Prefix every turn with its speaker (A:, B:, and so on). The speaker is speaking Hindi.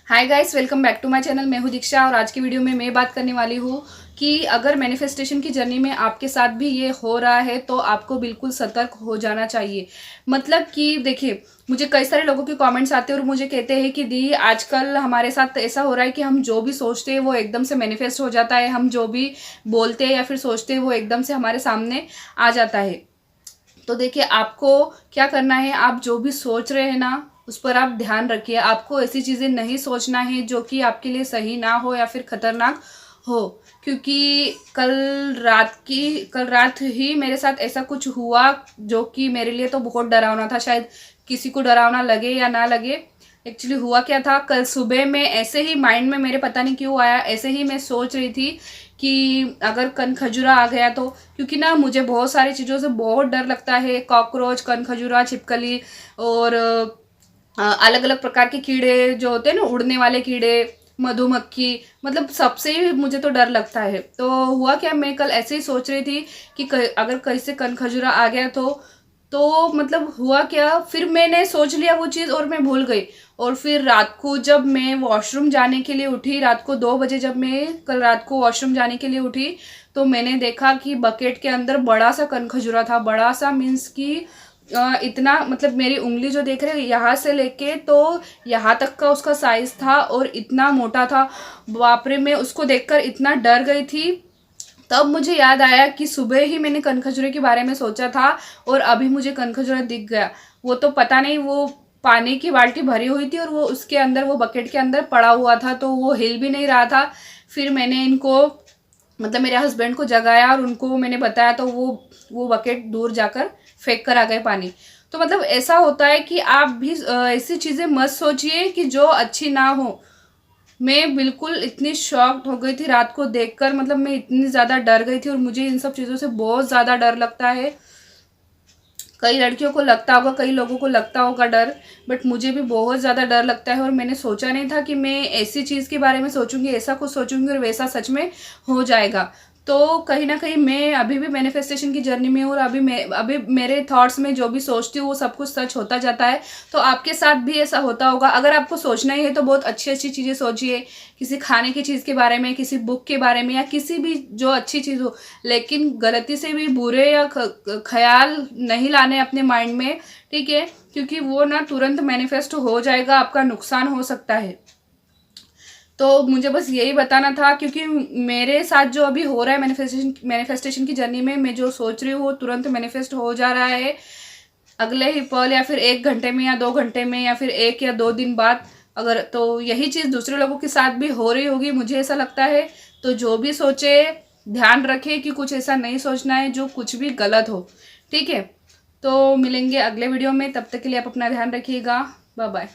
A: Hi guys, welcome back to my channel. मैं हूँ दीक्षा और आज की वीडियो में मैं बात करने वाली हूँ कि अगर मैनिफेस्टेशन की जर्नी में आपके साथ भी ये हो रहा है तो आपको बिल्कुल सतर्क हो जाना चाहिए। मतलब कि देखिए, मुझे कई सारे लोगों के कमेंट्स आते हैं और मुझे कहते हैं कि दी आजकल हमारे साथ ऐसा हो रहा है कि हम जो भी सोचते हैं वो एकदम से मैनिफेस्ट हो जाता है, हम जो भी बोलते हैं या फिर सोचते हैं वो एकदम से हमारे सामने आ जाता है। तो देखिए, आपको क्या करना है, आप जो भी सोच रहे हैं ना उस पर आप ध्यान रखिए। आपको ऐसी चीज़ें नहीं सोचना है जो कि आपके लिए सही ना हो या फिर खतरनाक हो। क्योंकि कल रात ही मेरे साथ ऐसा कुछ हुआ जो कि मेरे लिए तो बहुत डरावना था। शायद किसी को डरावना लगे या ना लगे, एक्चुअली हुआ क्या था, कल सुबह में ऐसे ही माइंड में मेरे पता नहीं क्यों आया, ऐसे ही मैं सोच रही थी कि अगर कन खजुरा आ गया तो। क्योंकि ना मुझे बहुत सारी चीज़ों से बहुत डर लगता है, कॉकरोच, कन खजुरा, छिपकली और अलग अलग प्रकार के कीड़े जो होते हैं ना, उड़ने वाले कीड़े, मधुमक्खी, मतलब सबसे ही मुझे तो डर लगता है। तो हुआ क्या, मैं कल ऐसे ही सोच रही थी कि अगर कैसे कन खजुरा आ गया तो मतलब हुआ क्या, फिर मैंने सोच लिया वो चीज़ और मैं भूल गई। और फिर रात को जब मैं वॉशरूम जाने के लिए उठी, रात को 2 बजे जब मैं कल रात को वॉशरूम जाने के लिए उठी, तो मैंने देखा कि बकेट के अंदर बड़ा सा कन खजुरा था। बड़ा सा मीन्स कि इतना, मतलब मेरी उंगली जो देख रहे हैं यहाँ से लेके तो यहाँ तक का उसका साइज था और इतना मोटा था। बाप रे, मैं उसको देखकर इतना डर गई थी। तब मुझे याद आया कि सुबह ही मैंने कनखजूरे के बारे में सोचा था और अभी मुझे कनखजूरा दिख गया। वो तो पता नहीं, वो पानी की बाल्टी भरी हुई थी और वो उसके अंदर, वो बकेट के अंदर पड़ा हुआ था, तो वो हिल भी नहीं रहा था। फिर मैंने इनको, मतलब मेरे हस्बैंड को जगाया और उनको मैंने बताया, तो वो बकेट दूर जाकर फेंक कर आ गए पानी। तो मतलब ऐसा होता है कि आप भी ऐसी चीज़ें मत सोचिए कि जो अच्छी ना हो। मैं बिल्कुल इतनी शॉक्ड हो गई थी रात को देखकर, मतलब मैं इतनी ज़्यादा डर गई थी और मुझे इन सब चीज़ों से बहुत ज़्यादा डर लगता है। कई लड़कियों को लगता होगा, कई लोगों को लगता होगा डर, बट मुझे भी बहुत ज़्यादा डर लगता है। और मैंने सोचा नहीं था कि मैं ऐसी चीज़ के बारे में सोचूंगी, ऐसा कुछ सोचूंगी और वैसा सच में हो जाएगा। तो कहीं ना कहीं मैं अभी भी मैनिफेस्टेशन की जर्नी में हूँ और अभी मेरे थॉट्स में जो भी सोचती हूँ वो सब कुछ सच होता जाता है। तो आपके साथ भी ऐसा होता होगा। अगर आपको सोचना ही है तो बहुत अच्छी अच्छी चीज़ें सोचिए, किसी खाने की चीज़ के बारे में, किसी बुक के बारे में, या किसी भी जो अच्छी चीज़ हो। लेकिन गलती से भी बुरे या ख्याल नहीं लाने अपने माइंड में, ठीक है? क्योंकि वो ना तुरंत मैनिफेस्ट हो जाएगा, आपका नुकसान हो सकता है। तो मुझे बस यही बताना था, क्योंकि मेरे साथ जो अभी हो रहा है मैनिफेस्टेशन की जर्नी में, मैं जो सोच रही हूँ वो तुरंत मैनिफेस्ट हो जा रहा है अगले ही पल, या फिर 1 घंटे में या 2 घंटे में या फिर 1 या 2 दिन बाद। अगर तो यही चीज़ दूसरे लोगों के साथ भी हो रही होगी, मुझे ऐसा लगता है। तो जो भी सोचे, ध्यान रखे कि कुछ ऐसा नहीं सोचना है जो कुछ भी गलत हो, ठीक है? तो मिलेंगे अगले वीडियो में, तब तक के लिए आप अपना ध्यान रखिएगा। Bye bye.